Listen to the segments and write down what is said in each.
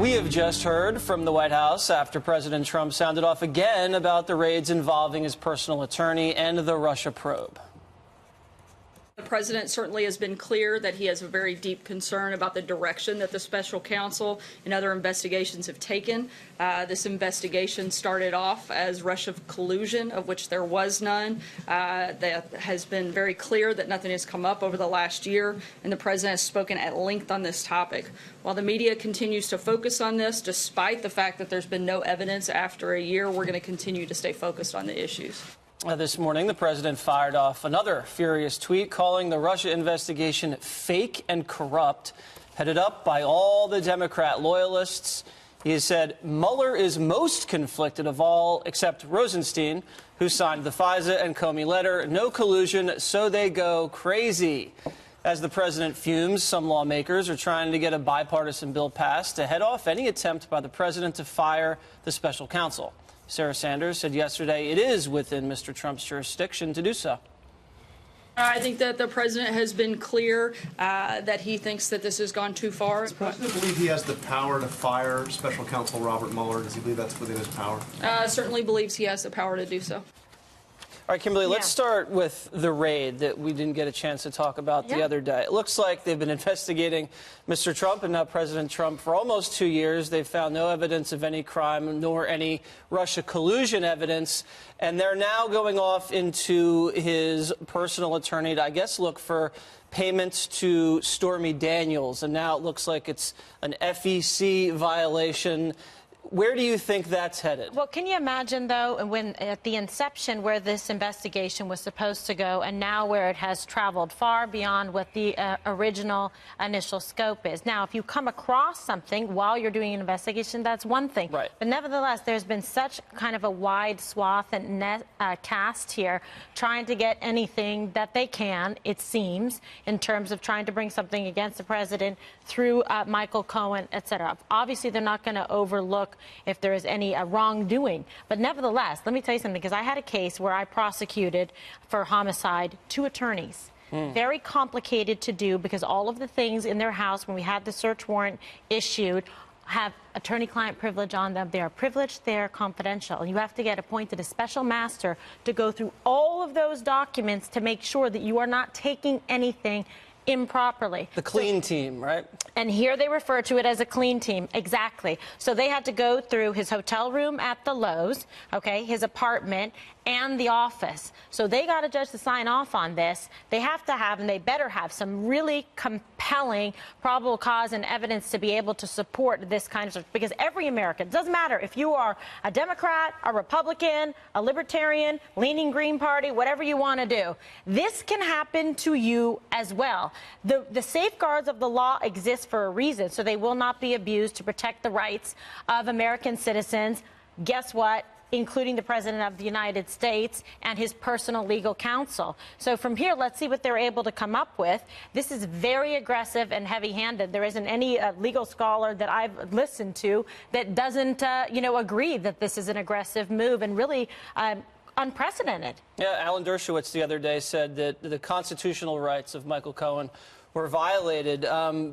We have just heard from the White House after President Trump sounded off again about the raids involving his personal attorney and the Russia probe. The president certainly has been clear that he has a very deep concern about the direction that the special counsel and other investigations have taken. This investigation started off as Russia collusion, of which there was none. That has been very clear that nothing has come up over the last year, and the president has spoken at length on this topic. While the media continues to focus on this, despite the fact that there's been no evidence after a year, we're going to continue to stay focused on the issues. This morning, the president fired off another furious tweet calling the Russia investigation fake and corrupt, headed up by all the Democrat loyalists. He has said Mueller is most conflicted of all except Rosenstein, who signed the FISA and Comey letter. No collusion, so they go crazy. As the president fumes, some lawmakers are trying to get a bipartisan bill passed to head off any attempt by the president to fire the special counsel. Sarah Sanders said yesterday it is within Mr. Trump's jurisdiction to do so. I think that the president has been clear that he thinks that this has gone too far. Does the president believe he has the power to fire special counsel Robert Mueller? Does he believe that's within his power? Certainly believes he has the power to do so. All right, Kimberly, let's start with the raid that we didn't get a chance to talk about the other day. It looks like they've been investigating Mr. Trump and now President Trump for almost 2 years. They've found no evidence of any crime nor any Russia collusion evidence. And they're now going off into his personal attorney to, I guess, look for payments to Stormy Daniels. And now it looks like it's an FEC violation. Where do you think that's headed? Well, can you imagine, though, when at the inception where this investigation was supposed to go and now where it has traveled far beyond what the original initial scope is? Now, if you come across something while you're doing an investigation, that's one thing. Right. But nevertheless, there's been such kind of a wide swath and cast here trying to get anything that they can, it seems, in terms of trying to bring something against the president through Michael Cohen, et cetera. Obviously, they're not going to overlook if there is any wrongdoing. But nevertheless, let me tell you something, because I had a case where I prosecuted for homicide 2 attorneys. Very complicated to do because all of the things in their house when we had the search warrant issued have attorney-client privilege on them. They are privileged, they are confidential. And you have to get appointed a special master to go through all of those documents to make sure that you are not taking anything improperly. The clean team, right? And here they refer to it as a clean team. Exactly. So they had to go through his hotel room at the Lowe's, okay, his apartment, and the office. So they got a judge to sign off on this. They have to have, and they better have, some really compelling probable cause and evidence to be able to support this kind of stuff. Because every American, it doesn't matter if you are a Democrat, a Republican, a Libertarian, leaning Green Party, whatever you want to do, this can happen to you as well. The safeguards of the law exist for a reason, so they will not be abused to protect the rights of American citizens. Guess what? Including the President of the United States and his personal legal counsel. So from here, let's see what they're able to come up with. This is very aggressive and heavy-handed. There isn't any legal scholar that I've listened to that doesn't, agree that this is an aggressive move and really unprecedented. Yeah, Alan Dershowitz the other day said that the constitutional rights of Michael Cohen were violated.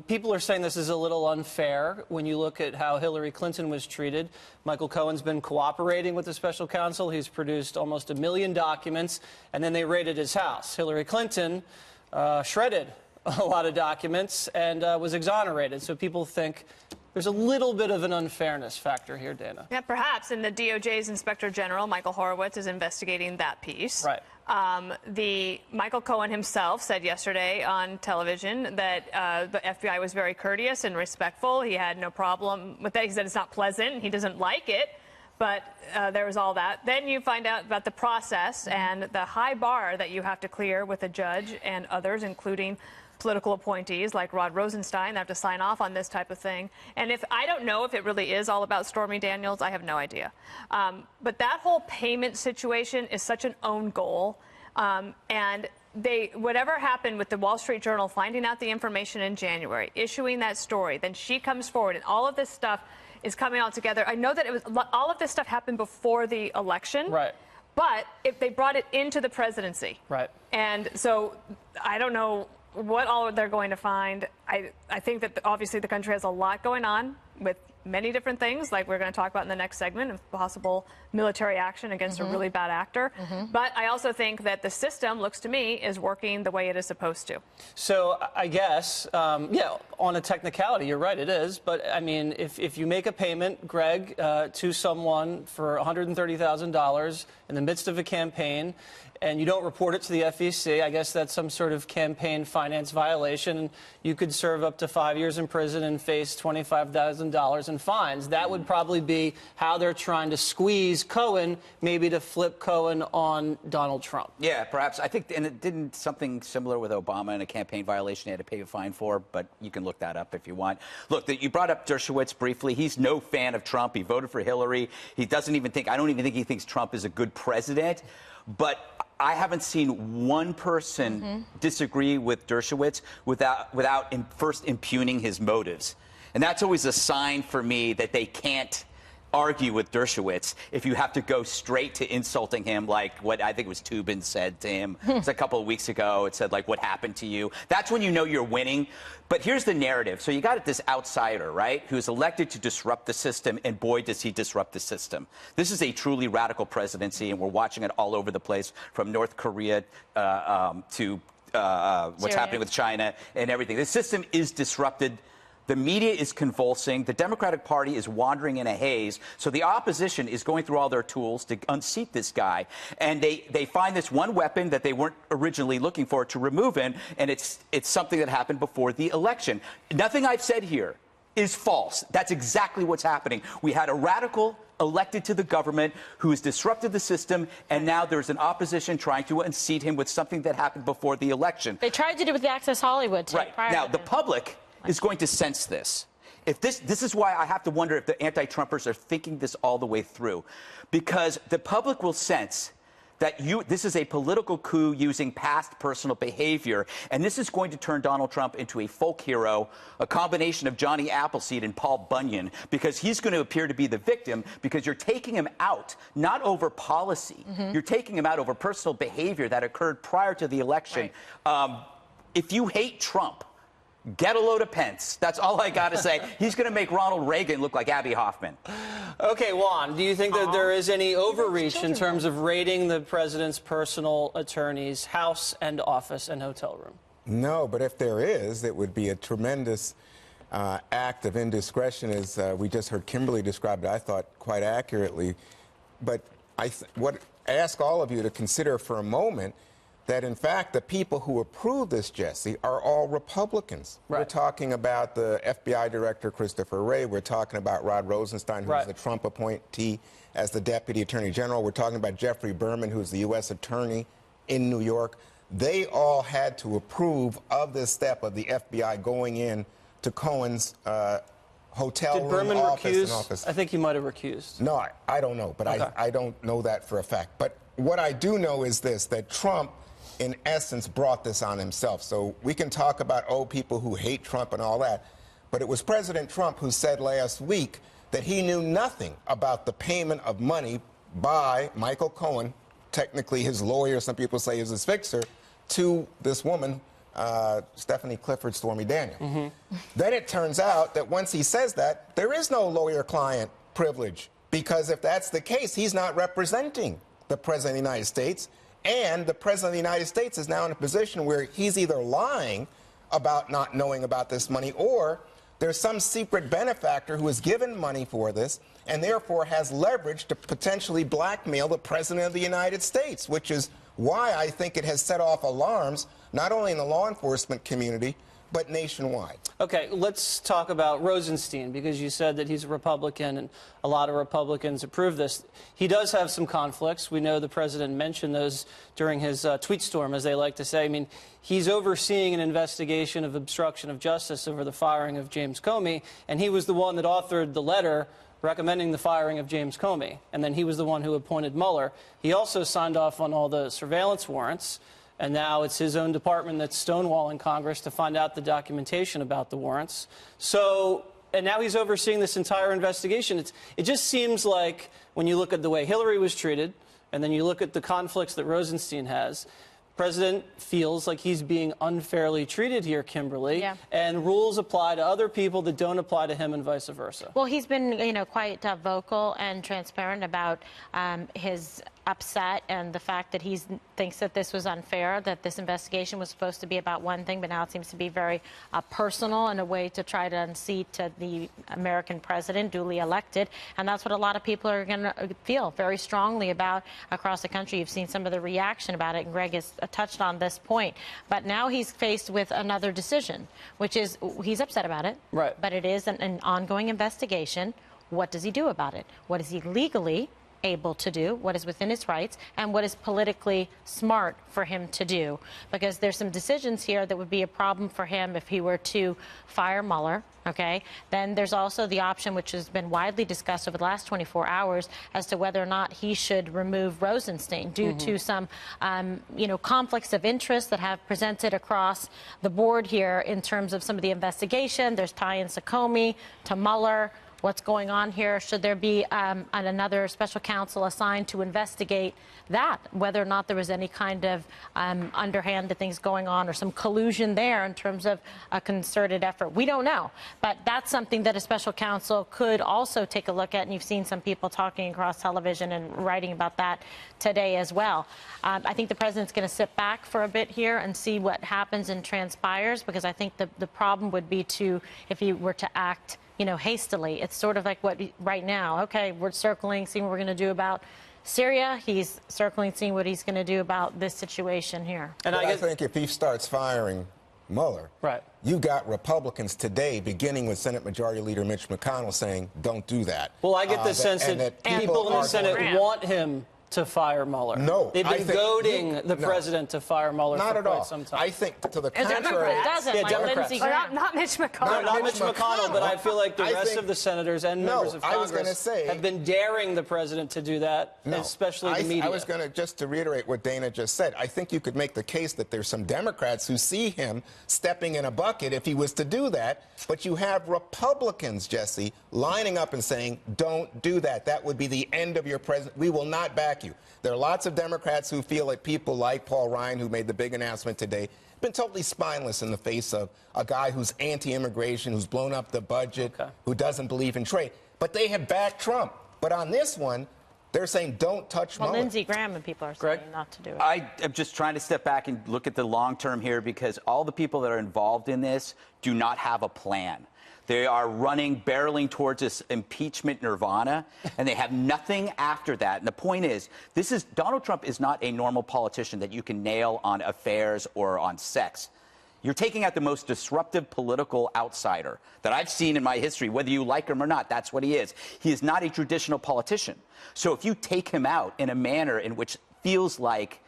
People are saying this is a little unfair when you look at how Hillary Clinton was treated. Michael Cohen's been cooperating with the special counsel. He's produced almost 1 million documents, and then they raided his house. Hillary Clinton shredded a lot of documents and was exonerated. So people think there's a little bit of an unfairness factor here, Dana. Yeah, perhaps. And the DOJ's Inspector General, Michael Horowitz, is investigating that piece. Right. Michael Cohen himself said yesterday on television that the FBI was very courteous and respectful. He had no problem with that. He said it's not pleasant. He doesn't like it. But there was all that. Then you find out about the process and the high bar that you have to clear with a judge and others, including political appointees like Rod Rosenstein that have to sign off on this type of thing. And if I don't know if it really is all about Stormy Daniels, I have no idea. But that whole payment situation is such an own goal. And whatever happened with the Wall Street Journal finding out the information in January, issuing that story, then she comes forward and all of this stuff is coming all together. I know that all of this stuff happened before the election. Right. But if they brought it into the presidency. Right. And so I don't know what all they're going to find. I think that obviously the country has a lot going on with many different things, like we're going to talk about in the next segment, of possible military action against a really bad actor. But I also think that the system, looks to me, is working the way it is supposed to. So I guess, yeah, on a technicality, you're right, it is. But I mean, if you make a payment, Greg, to someone for $130,000 in the midst of a campaign, and you don't report it to the FEC, I guess that's some sort of campaign finance violation. You could serve up to 5 years in prison and face $25,000 in fines. That would probably be how they're trying to squeeze Cohen, maybe to flip Cohen on Donald Trump. Yeah, perhaps. I think, and it didn't something similar with Obama and a campaign violation he had to pay a fine for, but you can look that up if you want. Look, you brought up Dershowitz briefly. He's no fan of Trump. He voted for Hillary. He doesn't even think, I don't even think he thinks Trump is a good president. But I haven't seen one person disagree with Dershowitz without first impugning his motives. And that's always a sign for me that they can't argue with Dershowitz if you have to go straight to insulting him, like what I think it was Toobin said to him a couple of weeks ago. It said, like, what happened to you? That's when you know you're winning. But here's the narrative. So you got this outsider, right, who's elected to disrupt the system, and boy, does he disrupt the system. This is a truly radical presidency, and we're watching it all over the place, from North Korea to what's happening with China and everything. The system is disrupted. The media is convulsing. The Democratic Party is wandering in a haze. So the opposition is going through all their tools to unseat this guy. And they find this one weapon that they weren't originally looking for to remove him. And it's something that happened before the election. Nothing I've said here is false. That's exactly what's happening. We had a radical elected to the government who has disrupted the system, and now there's an opposition trying to unseat him with something that happened before the election. They tried to do it with the Access Hollywood, too. Right. Now, the public is going to sense this. If this is why I have to wonder if the anti-Trumpers are thinking this all the way through, because the public will sense that this is a political coup using past personal behavior, and this is going to turn Donald Trump into a folk hero, a combination of Johnny Appleseed and Paul Bunyan, because he's going to appear to be the victim, because you're taking him out not over policy, you're taking him out over personal behavior that occurred prior to the election. Right. If you hate Trump, get a load of Pence. That's all I got to say. He's going to make Ronald Reagan look like Abby Hoffman. Okay, Juan, do you think that there is any overreach in terms of raiding the president's personal attorney's house and office and hotel room? No, but if there is, it would be a tremendous act of indiscretion, as we just heard Kimberly describe it, I thought, quite accurately. But I ask all of you to consider for a moment that, in fact, the people who approved this, Jesse, are all Republicans. Right. We're talking about the FBI Director, Christopher Wray. We're talking about Rod Rosenstein, who's the Trump appointee as the Deputy Attorney General. We're talking about Jeffrey Berman, who's the U.S. Attorney in New York. They all had to approve of this step of the FBI going in to Cohen's hotel room, Berman office, and office. I think he might have recused. No, I don't know, but Okay. I don't know that for a fact. But what I do know is this, that Trump, in essence, brought this on himself. So we can talk about, people who hate Trump and all that, but it was President Trump who said last week that he knew nothing about the payment of money by Michael Cohen, technically his lawyer, some people say is his fixer, to this woman, Stephanie Clifford Stormy Daniels. Then it turns out that once he says that, there is no lawyer-client privilege, because if that's the case, he's not representing the President of the United States. And the President of the United States is now in a position where he's either lying about not knowing about this money, or there's some secret benefactor who has given money for this and therefore has leverage to potentially blackmail the President of the United States, which is why I think it has set off alarms, not only in the law enforcement community, but nationwide. Okay, let's talk about Rosenstein, because you said that he's a Republican and a lot of Republicans approve this. He does have some conflicts. We know the president mentioned those during his tweet storm, as they like to say. I mean, he's overseeing an investigation of obstruction of justice over the firing of James Comey, and he was the one that authored the letter recommending the firing of James Comey, and then he was the one who appointed Mueller. He also signed off on all the surveillance warrants. And now it's his own department that's stonewalling Congress to find out the documentation about the warrants. So, and now he's overseeing this entire investigation. It just seems like when you look at the way Hillary was treated, and then you look at the conflicts that Rosenstein has, President feels like he's being unfairly treated here, Kimberly, Yeah. and rules apply to other people that don't apply to him and vice versa. Well, he's been, quite vocal and transparent about his upset and the fact that he thinks that this was unfair, that this investigation was supposed to be about one thing, but now it seems to be very personal in a way to try to unseat the American president duly elected. And that's what a lot of people are going to feel very strongly about across the country. You've seen some of the reaction about it, and Greg has touched on this point. But now he's faced with another decision, which is he's upset about it. Right. But it is an ongoing investigation. What does he do about it? What is he legally able to do, what is within his rights, and what is politically smart for him to do? Because there's some decisions here that would be a problem for him if he were to fire Mueller. Okay. Then there's also the option, which has been widely discussed over the last 24 hours, as to whether or not he should remove Rosenstein due to some, conflicts of interest that have presented across the board here in terms of some of the investigation. There's tie-ins to Comey, to Mueller. What's going on here? Should there be another special counsel assigned to investigate that, whether or not there was any kind of underhanded things going on or some collusion there in terms of a concerted effort? We don't know. But that's something that a special counsel could also take a look at. And you've seen some people talking across television and writing about that today as well. I think the president's going to sit back for a bit here and see what happens and transpires, because I think the problem would be if he were to act hastily. It's sort of like what right now, okay, we're circling, seeing what we're going to do about Syria. He's circling, seeing what he's going to do about this situation here. And I think if he starts firing Mueller, right, you got Republicans today, beginning with Senate Majority Leader Mitch McConnell, saying, don't do that. Well, I get the sense that people in the Senate want him to fire Mueller. No. They've been goading the president to fire Mueller for quite some time. I think to the contrary. Doesn't, yeah, like Democrats. Lindsey Graham. Not Mitch McConnell. Not Mitch McConnell, but I feel like the rest of the senators and members of Congress have been daring the president to do that, especially the media. I was going to, just to reiterate what Dana just said, I think you could make the case that there's some Democrats who see him stepping in a bucket if he was to do that, but you have Republicans, Jesse, lining up and saying, don't do that. That would be the end of your president. We will not back you. There are lots of Democrats who feel like people like Paul Ryan, who made the big announcement today, been totally spineless in the face of a guy who's anti-immigration, who's blown up the budget, who doesn't believe in trade. But they have backed Trump. But on this one, they're saying don't touch Mueller. Lindsey Graham and people are saying not to do it. I am just trying to step back and look at the long term here, because all the people that are involved in this do not have a plan. They are barreling towards this impeachment nirvana, and they have nothing after that. And the point is, Donald Trump is not a normal politician that you can nail on affairs or on sex. You're taking out the most disruptive political outsider that I've seen in my history, whether you like him or not. That's what he is. He is not a traditional politician. So if you take him out in a manner in which feels like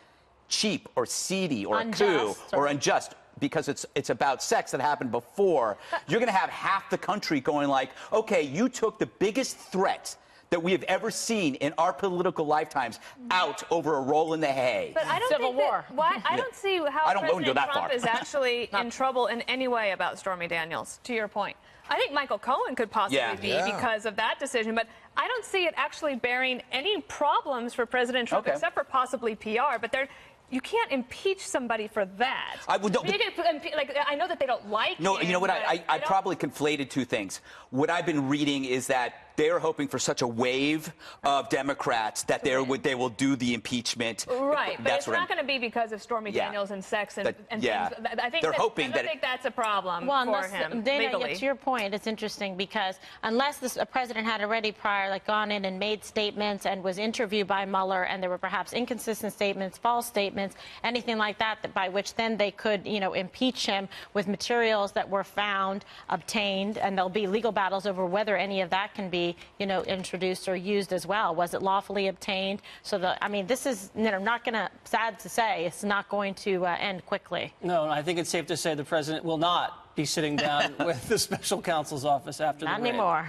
cheap or seedy or a coup or unjust, because it's about sex that happened before, you're going to have half the country going like, okay, you took the biggest threat that we have ever seen in our political lifetimes out over a roll in the hay. But I don't Civil think War. I don't see how President Trump far. is actually in trouble in any way about Stormy Daniels, to your point. I think Michael Cohen could possibly be because of that decision, but I don't see it actually bearing any problems for President Trump, except for possibly PR. But you can't impeach somebody for that. I know that they don't like him. No, you know what? I probably conflated two things. What I've been reading is that they're hoping for such a wave of Democrats that they will do the impeachment. Right, but it's not going to be because of Stormy Daniels and sex and things. I think they're hoping I think that's a problem for him. Dana, to your point, it's interesting because unless a president had already prior gone in and made statements and was interviewed by Mueller, and there were perhaps inconsistent statements, false statements, anything like that, by which then they could, impeach him with materials that were found, obtained, and there'll be legal battles over whether any of that can be, introduced or used as well. Was it lawfully obtained? So this is, not going to, sad to say, it's not going to end quickly. No, I think it's safe to say the president will not be sitting down with the special counsel's office after the raid. Not anymore.